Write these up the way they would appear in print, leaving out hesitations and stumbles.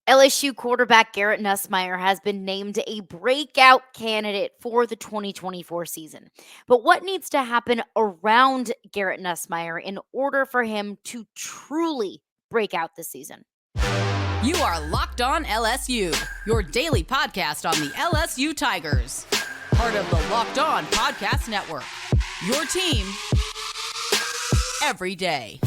LSU quarterback Garrett Nussmeier has been named a breakout candidate for the 2024 season. But what needs to happen around Garrett Nussmeier in order for him to truly break out this season? You are Locked On LSU, your daily podcast on the LSU Tigers. Part of the Locked On Podcast Network. Your team every day.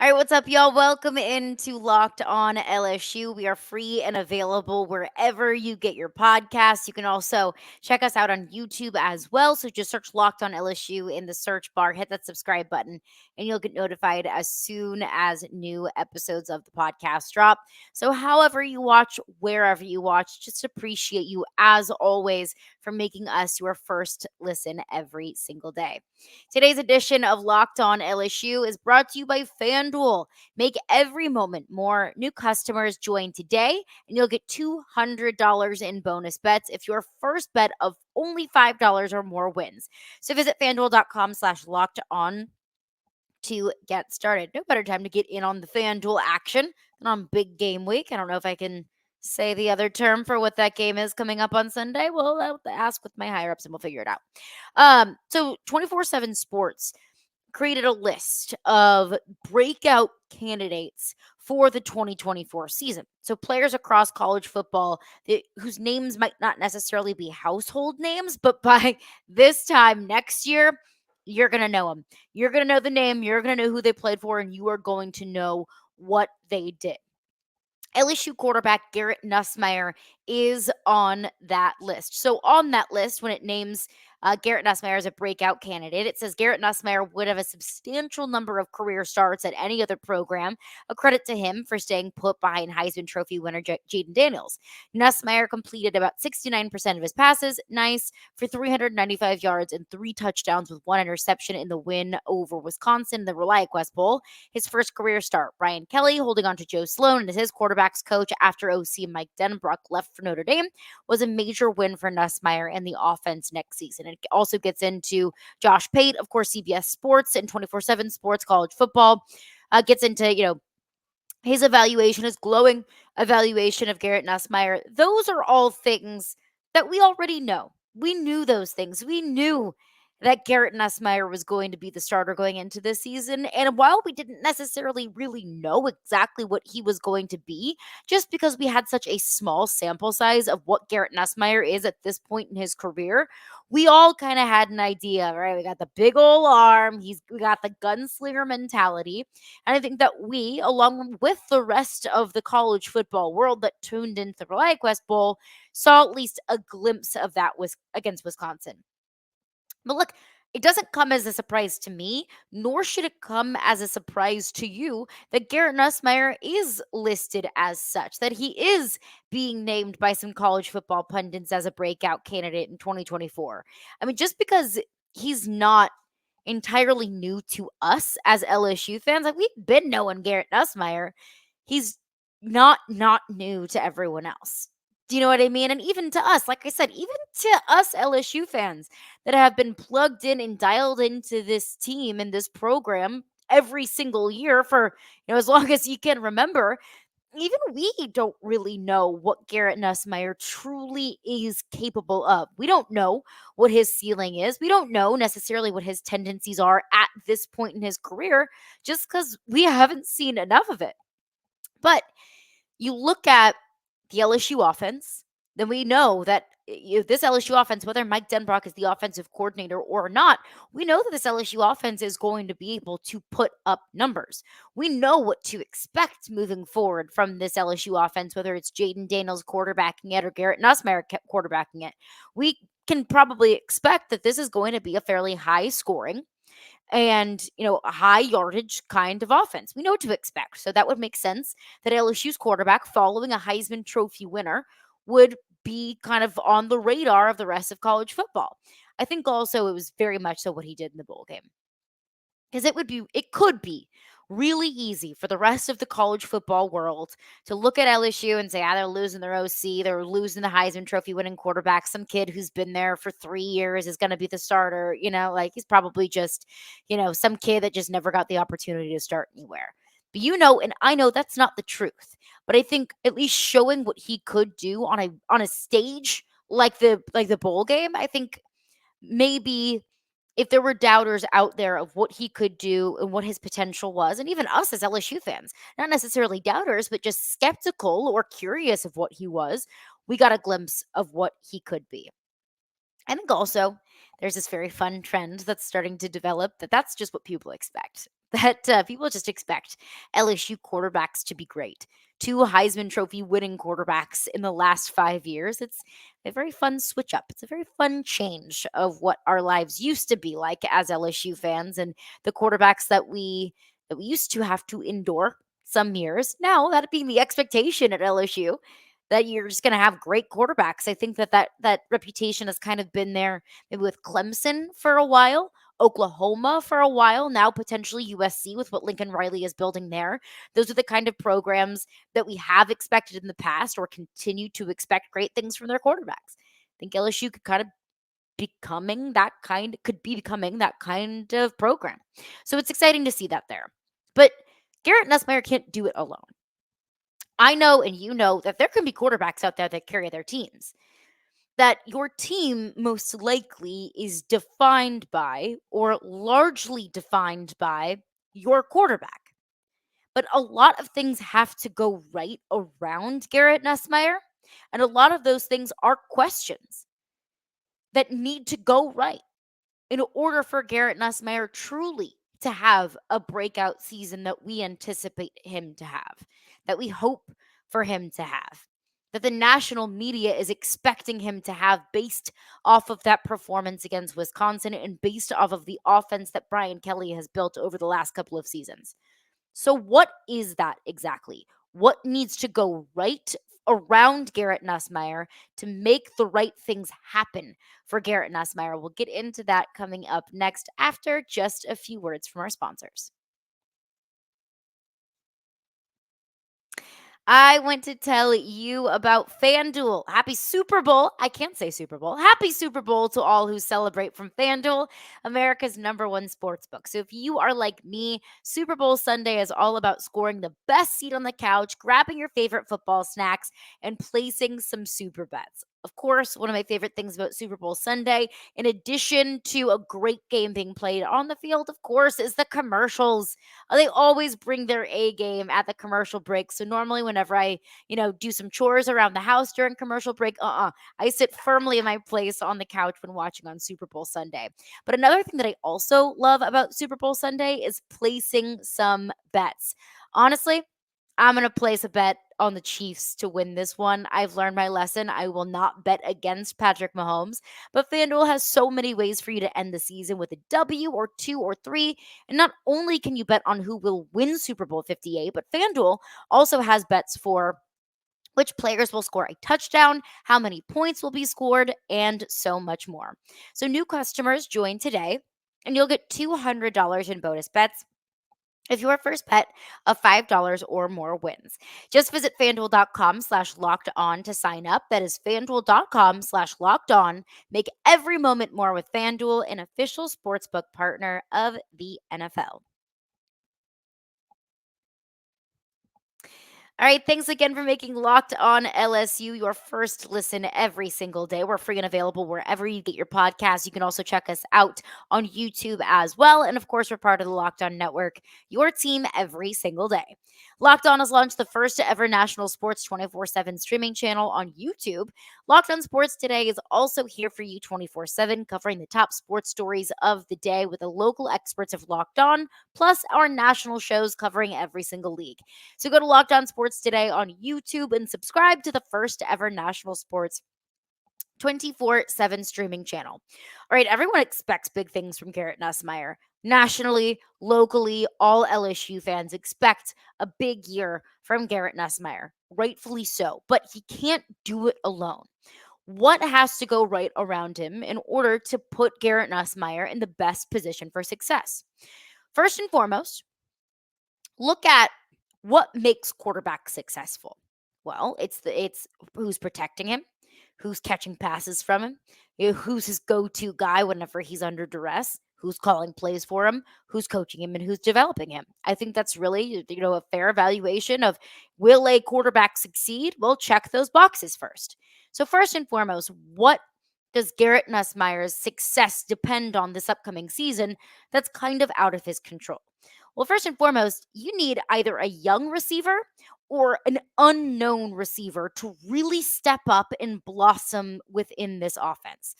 All right, what's up, y'all? Welcome into Locked On LSU. We are free and available wherever you get your podcasts. You can also check us out on YouTube as well. So just search Locked On LSU in the search bar, hit that subscribe button, and you'll get notified as soon as new episodes of the podcast drop. So however you watch, wherever you watch, just appreciate you as always for making us your first listen every single day. Today's edition of Locked On LSU is brought to you by FanDuel. Make every moment more. New customers join today, and you'll get $200 in bonus bets if your first bet of only $5 or more wins. So visit FanDuel.com/locked-on to get started. No better time to get in on the FanDuel action than on big game week. I don't know if I can say the other term for what that game is coming up on Sunday. Well, I'll ask with my higher ups and we'll figure it out. So 24/7 Sports created a list of breakout candidates for the 2024 season. So players across college football whose names might not necessarily be household names, but by this time next year, you're going to know them. You're going to know the name, you're going to know who they played for, and you are going to know what they did. LSU quarterback Garrett Nussmeier is on that list. So on that list, when it names Garrett Nussmeier as a breakout candidate, it says Garrett Nussmeier would have a substantial number of career starts at any other program. A credit to him for staying put behind Heisman Trophy winner Jaden Daniels. Nussmeier completed about 69% of his passes, nice, for 395 yards and 3 touchdowns with 1 interception in the win over Wisconsin in the ReliaQuest Bowl. His first career start, Brian Kelly holding on to Joe Sloan as his quarterback's coach after OC Mike Denbrock left for Notre Dame, was a major win for Nussmeier and the offense next season. It also gets into Josh Pate, of course, CBS Sports and 24/7 Sports College Football. Gets into, his evaluation, his glowing evaluation of Garrett Nussmeier. Those are all things that we already know. We knew those things. We knew that Garrett Nussmeier was going to be the starter going into this season. And while we didn't necessarily really know exactly what he was going to be, just because we had such a small sample size of what Garrett Nussmeier is at this point in his career, we all kind of had an idea, right? We got the big old arm. We got the gunslinger mentality. And I think that we, along with the rest of the college football world that tuned into the ReliaQuest Bowl, saw at least a glimpse of that was against Wisconsin. But look, it doesn't come as a surprise to me, nor should it come as a surprise to you that Garrett Nussmeier is listed as such, that he is being named by some college football pundits as a breakout candidate in 2024. I mean, just because he's not entirely new to us as LSU fans, like we've been knowing Garrett Nussmeier, he's not new to everyone else. Do you know what I mean? And even to us, like I said, even to us LSU fans that have been plugged in and dialed into this team and this program every single year for, as long as you can remember, even we don't really know what Garrett Nussmeier truly is capable of. We don't know what his ceiling is. We don't know necessarily what his tendencies are at this point in his career just because we haven't seen enough of it. But you look at the LSU offense, then we know that this LSU offense, whether Mike Denbrock is the offensive coordinator or not, we know that this LSU offense is going to be able to put up numbers. We know what to expect moving forward from this LSU offense, whether it's Jaden Daniels quarterbacking it or Garrett Nussmeier quarterbacking it. We can probably expect that this is going to be a fairly high scoring and, a high yardage kind of offense. We know what to expect. So that would make sense that LSU's quarterback, following a Heisman Trophy winner, would be kind of on the radar of the rest of college football. I think also it was very much so what he did in the bowl game. Because it could be really easy for the rest of the college football world to look at LSU and say, they're losing their OC, they're losing the Heisman Trophy winning quarterback. Some kid who's been there for 3 years is going to be the starter. Like he's probably just, some kid that just never got the opportunity to start anywhere. But and I know that's not the truth. But I think at least showing what he could do on a stage like the bowl game, I think maybe if there were doubters out there of what he could do and what his potential was, and even us as LSU fans, not necessarily doubters, but just skeptical or curious of what he was, we got a glimpse of what he could be. I think also there's this very fun trend that's starting to develop that's just what people expect. That people just expect LSU quarterbacks to be great. Two Heisman Trophy winning quarterbacks in the last 5 years. It's a very fun switch up. It's a very fun change of what our lives used to be like as LSU fans and the quarterbacks that we used to have to endure some years. Now that being the expectation at LSU, that you're just going to have great quarterbacks. I think that reputation has kind of been there maybe with Clemson for a while, Oklahoma for a while, now potentially USC with what Lincoln Riley is building there. Those are the kind of programs that we have expected in the past or continue to expect great things from their quarterbacks. I think LSU could be becoming that kind of program. So it's exciting to see that there. But Garrett Nussmeier can't do it alone. I know and you know that there can be quarterbacks out there that carry their teams. That your team most likely is defined by or largely defined by your quarterback. But a lot of things have to go right around Garrett Nussmeier. And a lot of those things are questions that need to go right in order for Garrett Nussmeier truly to have a breakout season that we anticipate him to have, that we hope for him to have, that the national media is expecting him to have based off of that performance against Wisconsin and based off of the offense that Brian Kelly has built over the last couple of seasons. So, what is that exactly? What needs to go right around Garrett Nussmeier to make the right things happen for Garrett Nussmeier? We'll get into that coming up next after just a few words from our sponsors. I want to tell you about FanDuel. Happy Super Bowl. I can't say Super Bowl. Happy Super Bowl to all who celebrate from FanDuel, America's #1 sportsbook. So if you are like me, Super Bowl Sunday is all about scoring the best seat on the couch, grabbing your favorite football snacks, and placing some super bets. Of course, one of my favorite things about Super Bowl Sunday, in addition to a great game being played on the field, of course, is the commercials. They always bring their A game at the commercial break. So normally whenever I, do some chores around the house during commercial break, I sit firmly in my place on the couch when watching on Super Bowl Sunday. But another thing that I also love about Super Bowl Sunday is placing some bets. Honestly, I'm going to place a bet on the Chiefs to win this one. I've learned my lesson. I will not bet against Patrick Mahomes, but FanDuel has so many ways for you to end the season with a W or 2 or 3. And not only can you bet on who will win Super Bowl 58, but FanDuel also has bets for which players will score a touchdown, how many points will be scored, and so much more. So new customers join today, and you'll get $200 in bonus bets if your first bet of $5 or more wins. Just visit fanduel.com/locked on to sign up. That is fanduel.com/locked on. Make every moment more with FanDuel, an official sportsbook partner of the NFL. All right, thanks again for making Locked On LSU your first listen every single day. We're free and available wherever you get your podcasts. You can also check us out on YouTube as well. And of course, we're part of the Locked On Network, your team every single day. Locked On has launched the first ever national sports 24/7 streaming channel on YouTube. Locked On Sports Today is also here for you 24/7, covering the top sports stories of the day with the local experts of Locked On, plus our national shows covering every single league. So go to Locked On Sports Today on YouTube and subscribe to the first ever national sports 24/7 streaming channel. All right, everyone expects big things from Garrett Nussmeier. Nationally, locally, all LSU fans expect a big year from Garrett Nussmeier. Rightfully so, but he can't do it alone. What has to go right around him in order to put Garrett Nussmeier in the best position for success? First and foremost, look at what makes quarterbacks successful. Well, it's who's protecting him, who's catching passes from him, who's his go-to guy whenever he's under duress, who's calling plays for him, who's coaching him, and who's developing him. I think that's really, a fair evaluation of, will a quarterback succeed? Well, check those boxes first. So first and foremost, what does Garrett Nussmeier's success depend on this upcoming season that's kind of out of his control? Well, first and foremost, you need either a young receiver or an unknown receiver to really step up and blossom within this offense.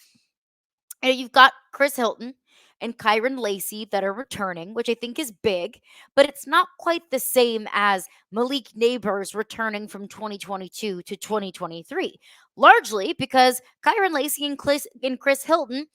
You've got Chris Hilton and Kyron Lacey that are returning, which I think is big, but it's not quite the same as Malik Neighbors returning from 2022 to 2023, largely because Kyron Lacey and Chris Hilton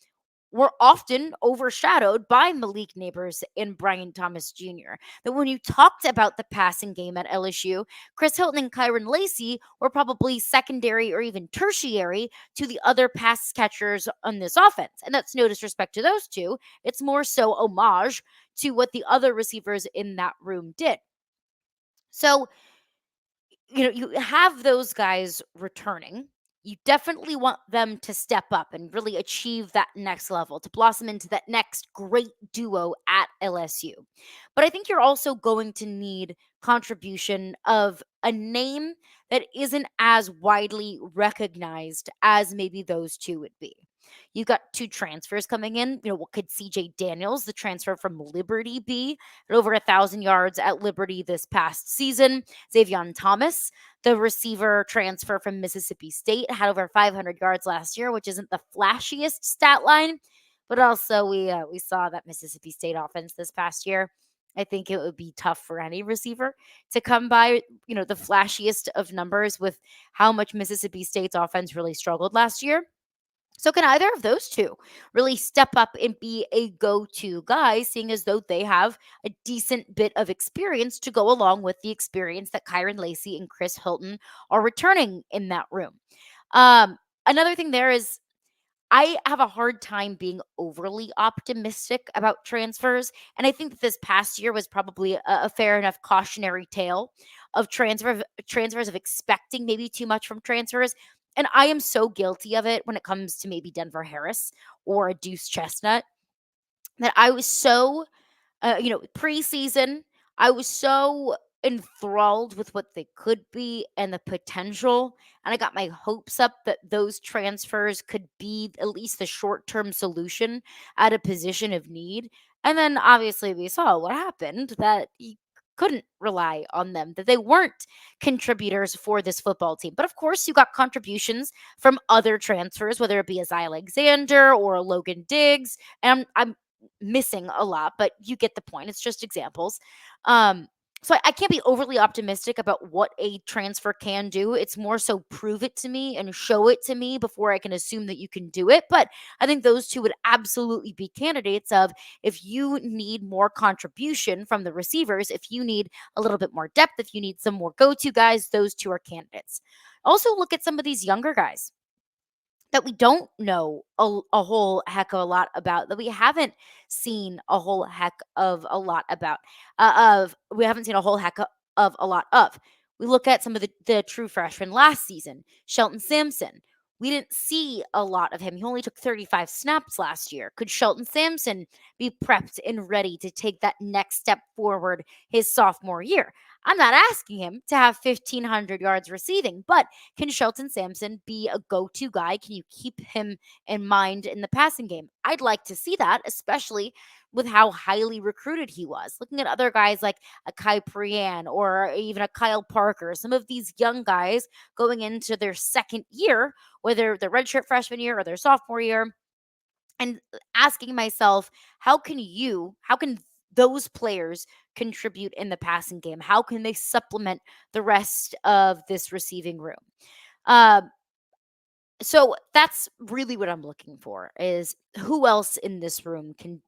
were often overshadowed by Malik Neighbors and Brian Thomas Jr. That when you talked about the passing game at LSU, Chris Hilton and Kyron Lacey were probably secondary or even tertiary to the other pass catchers on this offense. And that's no disrespect to those two. It's more so homage to what the other receivers in that room did. So, you have those guys returning. You definitely want them to step up and really achieve that next level, to blossom into that next great duo at LSU. But I think you're also going to need contribution of a name that isn't as widely recognized as maybe those two would be. You got two transfers coming in. What could CJ Daniels, the transfer from Liberty, be at over 1,000 yards at Liberty this past season? Xavion Thomas, the receiver transfer from Mississippi State, had over 500 yards last year, which isn't the flashiest stat line, but also we saw that Mississippi State offense this past year. I think it would be tough for any receiver to come by, the flashiest of numbers with how much Mississippi State's offense really struggled last year. So, can either of those two really step up and be a go to guy, seeing as though they have a decent bit of experience to go along with the experience that Kyron Lacey and Chris Hilton are returning in that room? Another thing there is, I have a hard time being overly optimistic about transfers. And I think that this past year was probably a fair enough cautionary tale of transfers of expecting maybe too much from transfers. And I am so guilty of it when it comes to maybe Denver Harris or a Deuce Chestnut, that I was so preseason, I was so enthralled with what they could be and the potential. And I got my hopes up that those transfers could be at least the short term solution at a position of need. And then obviously we saw what happened, that you couldn't rely on them, that they weren't contributors for this football team. But of course, you got contributions from other transfers, whether it be a Zy Alexander or a Logan Diggs. And I'm missing a lot, but you get the point. It's just examples. So I can't be overly optimistic about what a transfer can do. It's more so prove it to me and show it to me before I can assume that you can do it. But I think those two would absolutely be candidates of, if you need more contribution from the receivers, if you need a little bit more depth, if you need some more go-to guys, those two are candidates. Also look at some of these younger guys that we don't know a whole heck of a lot about, that we haven't seen a whole heck of a lot about, of we haven't seen a whole heck of a lot of. We look at some of the true freshmen last season. Shelton Sampson, we didn't see a lot of him. He only took 35 snaps last year. Could Shelton Sampson be prepped and ready to take that next step forward his sophomore year? I'm not asking him to have 1,500 yards receiving, but can Shelton Sampson be a go-to guy? Can you keep him in mind in the passing game? I'd like to see that, especially with how highly recruited he was. Looking at other guys like a Kai Prian or even a Kyle Parker, some of these young guys going into their second year, whether their redshirt freshman year or their sophomore year, and asking myself, how can those players contribute in the passing game? How can they supplement the rest of this receiving room? So that's really what I'm looking for, is who else in this room can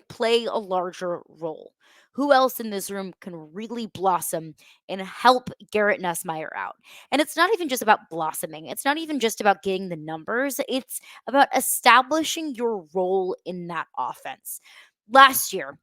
play a larger role? Who else in this room can really blossom and help Garrett Nussmeier out? And it's not even just about blossoming. It's not even just about getting the numbers. It's about establishing your role in that offense. Last year,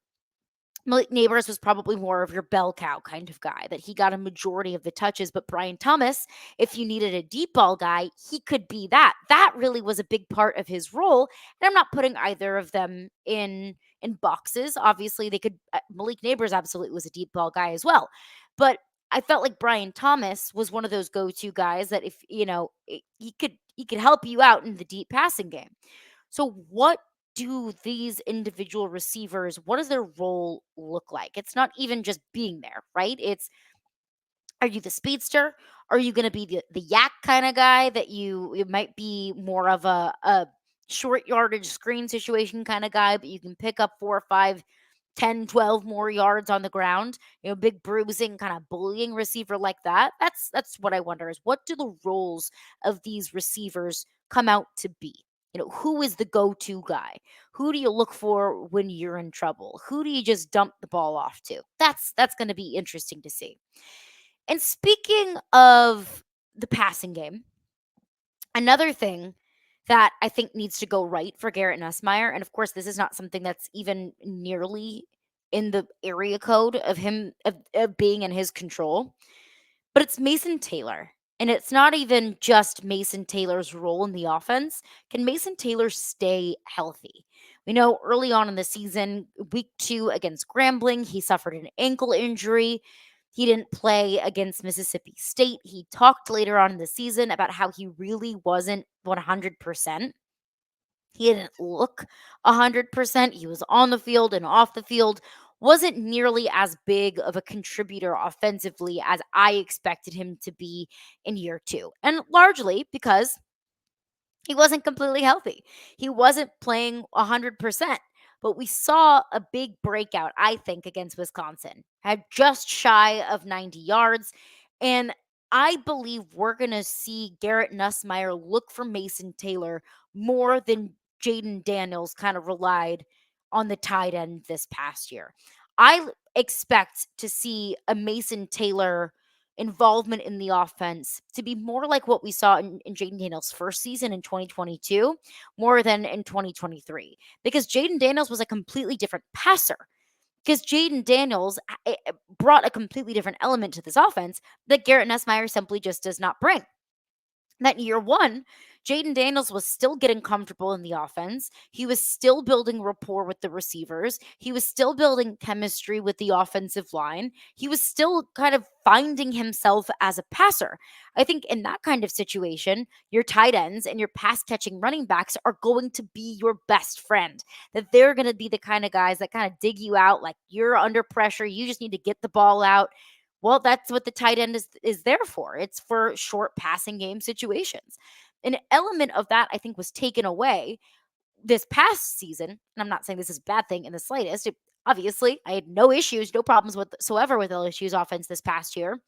Malik Neighbors was probably more of your bell cow kind of guy, that he got a majority of the touches. But Brian Thomas, if you needed a deep ball guy, he could be that. That really was a big part of his role. And I'm not putting either of them in boxes. Obviously, they could. Malik Neighbors absolutely was a deep ball guy as well, but I felt like Brian Thomas was one of those go-to guys that if he could help you out in the deep passing game. So what do these individual receivers, what does their role look like? It's not even just being there, right? It's, are you the speedster? Are you going to be the yak kind of guy that you might be more of a short yardage screen situation kind of guy, but you can pick up 4 or 5, 10, 12 more yards on the ground, big bruising kind of bullying receiver like that. That's what I wonder, is what do the roles of these receivers come out to be? Who is the go-to guy? Who do you look for when you're in trouble? Who do you just dump the ball off to? That's going to be interesting to see. And speaking of the passing game, another thing that I think needs to go right for Garrett Nussmeier, and of course, this is not something that's even nearly in the area code of him of being in his control, but it's Mason Taylor. And it's not even just Mason Taylor's role in the offense. Can Mason Taylor stay healthy? We know early on in the season, week 2 against Grambling, he suffered an ankle injury. He didn't play against Mississippi State. He talked later on in the season about how he really wasn't 100%. He didn't look 100%. He was on the field and off the field. Wasn't nearly as big of a contributor offensively as I expected him to be in year 2. And largely because he wasn't completely healthy. He wasn't playing 100%. But we saw a big breakout, I think, against Wisconsin. Had just shy of 90 yards. And I believe we're going to see Garrett Nussmeier look for Mason Taylor more than Jaden Daniels kind of relied on the tight end this past year. I expect to see a Mason Taylor involvement in the offense to be more like what we saw in Jaden Daniels' first season in 2022, more than in 2023. Because Jaden Daniels was a completely different passer. Because Jaden Daniels brought a completely different element to this offense that Garrett Nussmeier simply just does not bring. That year 1, Jaden Daniels was still getting comfortable in the offense. He was still building rapport with the receivers. He was still building chemistry with the offensive line. He was still kind of finding himself as a passer. I think in that kind of situation, your tight ends and your pass catching running backs are going to be your best friend. That they're going to be the kind of guys that kind of dig you out, like you're under pressure. You just need to get the ball out. Well, that's what the tight end is there for. It's for short passing game situations. An element of that, I think, was taken away this past season. And I'm not saying this is a bad thing in the slightest. Obviously, I had no issues, no problems whatsoever with LSU's offense this past year.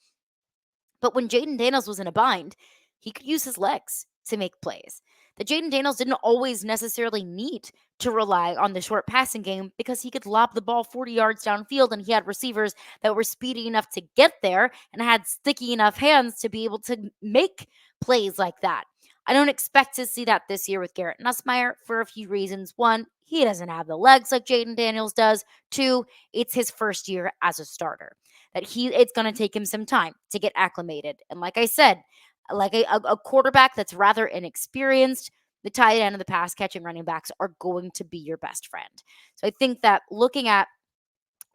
But when Jaden Daniels was in a bind, he could use his legs to make plays. That Jaden Daniels didn't always necessarily need to rely on the short passing game because he could lob the ball 40 yards downfield, and he had receivers that were speedy enough to get there and had sticky enough hands to be able to make plays like that. I don't expect to see that this year with Garrett Nussmeier for a few reasons. One, he doesn't have the legs like Jaden Daniels does. 2, it's his first year as a starter. That it's going to take him some time to get acclimated. And like I said, like a quarterback that's rather inexperienced, the tight end and the pass catching running backs are going to be your best friend. So I think that looking at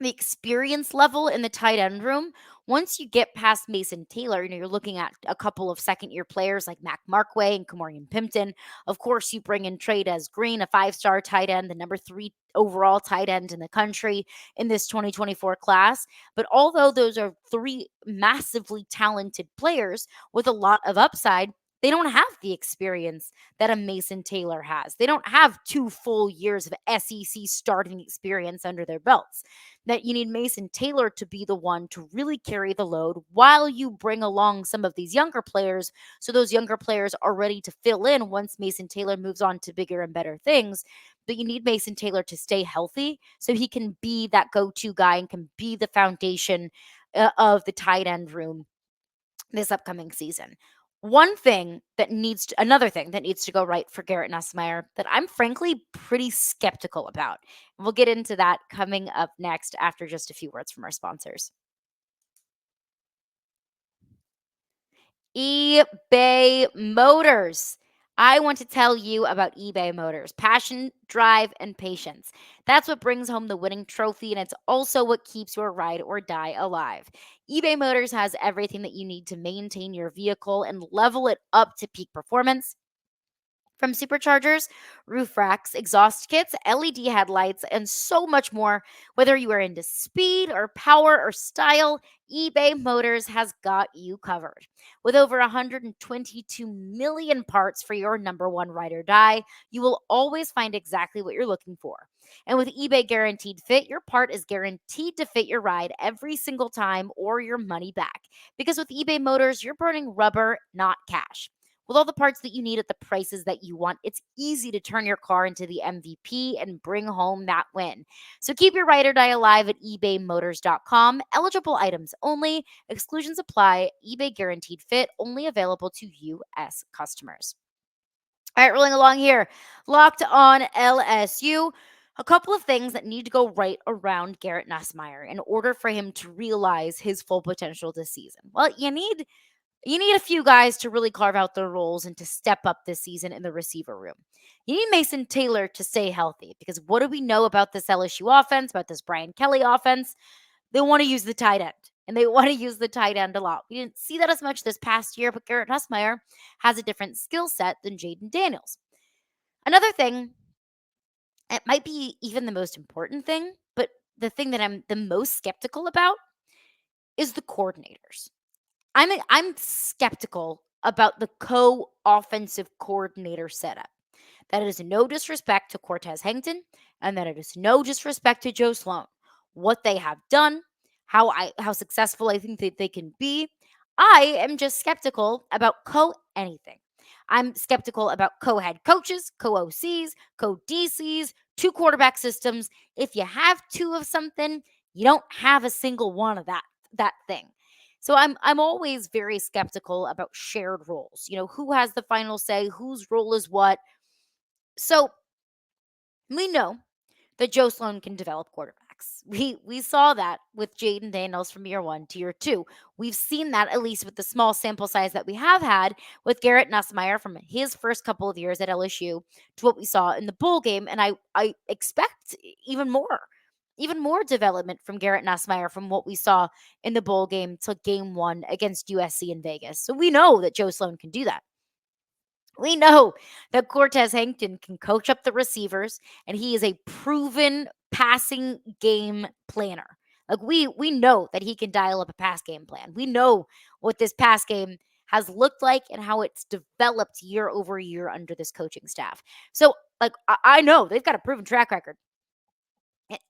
the experience level in the tight end room, once you get past Mason Taylor, you're looking at a couple of second-year players like Mac Markway and Kamorian Pimpton. Of course, you bring in Trey'Dez Green, a 5-star tight end, the number 3 overall tight end in the country in this 2024 class. But although those are 3 massively talented players with a lot of upside, they don't have the experience that a Mason Taylor has. They don't have 2 full years of SEC starting experience under their belts. That you need Mason Taylor to be the one to really carry the load while you bring along some of these younger players, so those younger players are ready to fill in once Mason Taylor moves on to bigger and better things. But you need Mason Taylor to stay healthy so he can be that go-to guy and can be the foundation of the tight end room this upcoming season. Another thing that needs to go right for Garrett Nussmeier that I'm frankly pretty skeptical about. We'll get into that coming up next after just a few words from our sponsors. eBay Motors. I want to tell you about eBay Motors. Passion, drive, and patience. That's what brings home the winning trophy, and it's also what keeps your ride or die alive. eBay Motors has everything that you need to maintain your vehicle and level it up to peak performance. From superchargers, roof racks, exhaust kits, LED headlights, and so much more. Whether you are into speed or power or style, eBay Motors has got you covered. With over 122 million parts for your number one ride or die, you will always find exactly what you're looking for. And with eBay Guaranteed Fit, your part is guaranteed to fit your ride every single time or your money back. Because with eBay Motors, you're burning rubber, not cash. With all the parts that you need at the prices that you want, it's easy to turn your car into the MVP and bring home that win. So keep your ride or die alive at ebaymotors.com. Eligible items only, exclusions apply, eBay Guaranteed Fit, only available to U.S. customers. All right, rolling along here. Locked on LSU. A couple of things that need to go right around Garrett Nussmeier in order for him to realize his full potential this season. Well, you need a few guys to really carve out their roles and to step up this season in the receiver room. You need Mason Taylor to stay healthy because what do we know about this LSU offense, about this Brian Kelly offense? They want to use the tight end, and they want to use the tight end a lot. We didn't see that as much this past year, but Garrett Nussmeier has a different skill set than Jaden Daniels. Another thing, it might be even the most important thing, but the thing that I'm the most skeptical about is the coordinators. I'm skeptical about the co-offensive coordinator setup. That is no disrespect to Cortez Hankton, and that it is no disrespect to Joe Sloan. What they have done, how successful I think that they can be. I am just skeptical about co anything. I'm skeptical about co-head coaches, co-OCs, co-DCs, two quarterback systems. If you have two of something, you don't have a single one of that thing. So I'm always very skeptical about shared roles. Who has the final say, whose role is what. So we know that Joe Sloan can develop quarterbacks. We saw that with Jaden Daniels from year one to year two. We've seen that at least with the small sample size that we have had with Garrett Nussmeier from his first couple of years at LSU to what we saw in the bowl game. And I expect even more development from Garrett Nussmeier from what we saw in the bowl game to game one against USC in Vegas. So we know that Joe Sloan can do that. We know that Cortez Hankton can coach up the receivers, and he is a proven passing game planner. Like we know that he can dial up a pass game plan. We know what this pass game has looked like and how it's developed year over year under this coaching staff. So, like I know they've got a proven track record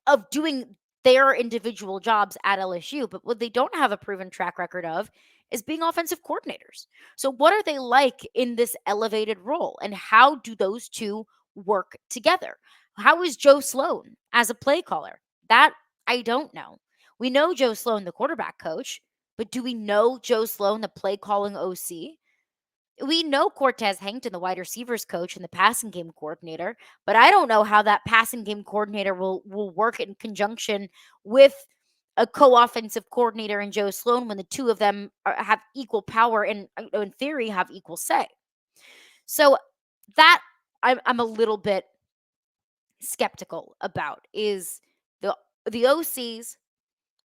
of doing their individual jobs at LSU, but what they don't have a proven track record of is being offensive coordinators. So, what are they like in this elevated role, and how do those two work together? How is Joe Sloan as a play caller? That I don't know. We know Joe Sloan, the quarterback coach, but do we know Joe Sloan, the play calling OC? We know Cortez Hankton, the wide receivers coach and the passing game coordinator, but I don't know how that passing game coordinator will work in conjunction with a co-offensive coordinator in Joe Sloan when the two of them have equal power and in theory have equal say. So that I'm a little bit skeptical about is the OCs,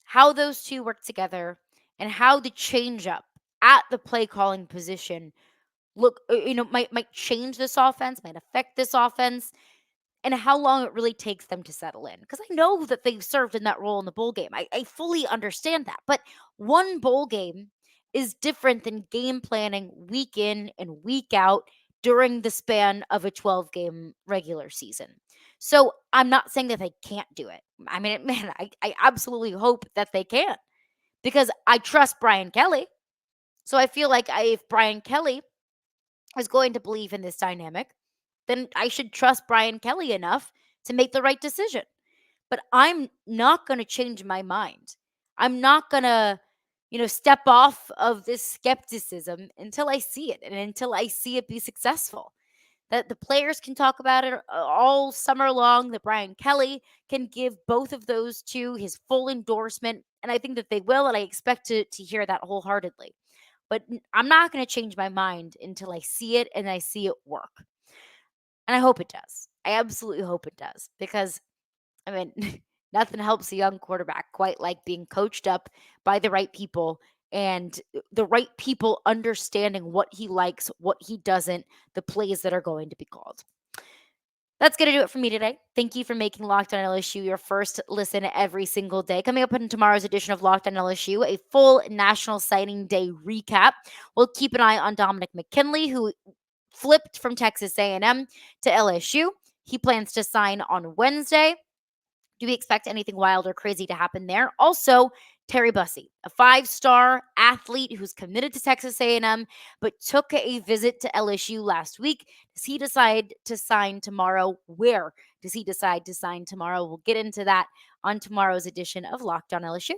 how those two work together, and how the change up at the play calling position might change this offense, might affect this offense, and how long it really takes them to settle in. Because I know that they've served in that role in the bowl game. I fully understand that. But one bowl game is different than game planning week in and week out during the span of a 12-game regular season. So I'm not saying that they can't do it. I mean, man, I absolutely hope that they can because I trust Brian Kelly. So I feel like if Brian Kelly is going to believe in this dynamic, then I should trust Brian Kelly enough to make the right decision. But I'm not going to change my mind. I'm not going to step off of this skepticism until I see it and until I see it be successful. That the players can talk about it all summer long, that Brian Kelly can give both of those two his full endorsement. And I think that they will, and I expect to hear that wholeheartedly. But I'm not going to change my mind until I see it and I see it work. And I hope it does. I absolutely hope it does because, I mean, nothing helps a young quarterback quite like being coached up by the right people and the right people understanding what he likes, what he doesn't, the plays that are going to be called. That's going to do it for me today. Thank you for making Locked On LSU your first listen every single day. Coming up in tomorrow's edition of Locked On LSU, a full National Signing Day recap. We'll keep an eye on Dominic McKinley, who flipped from Texas A&M to LSU. He plans to sign on Wednesday. Do we expect anything wild or crazy to happen there? Also, Terry Bussey, a 5-star athlete who's committed to Texas A&M but took a visit to LSU last week. Does he decide to sign tomorrow? Where does he decide to sign tomorrow? We'll get into that on tomorrow's edition of Locked On LSU.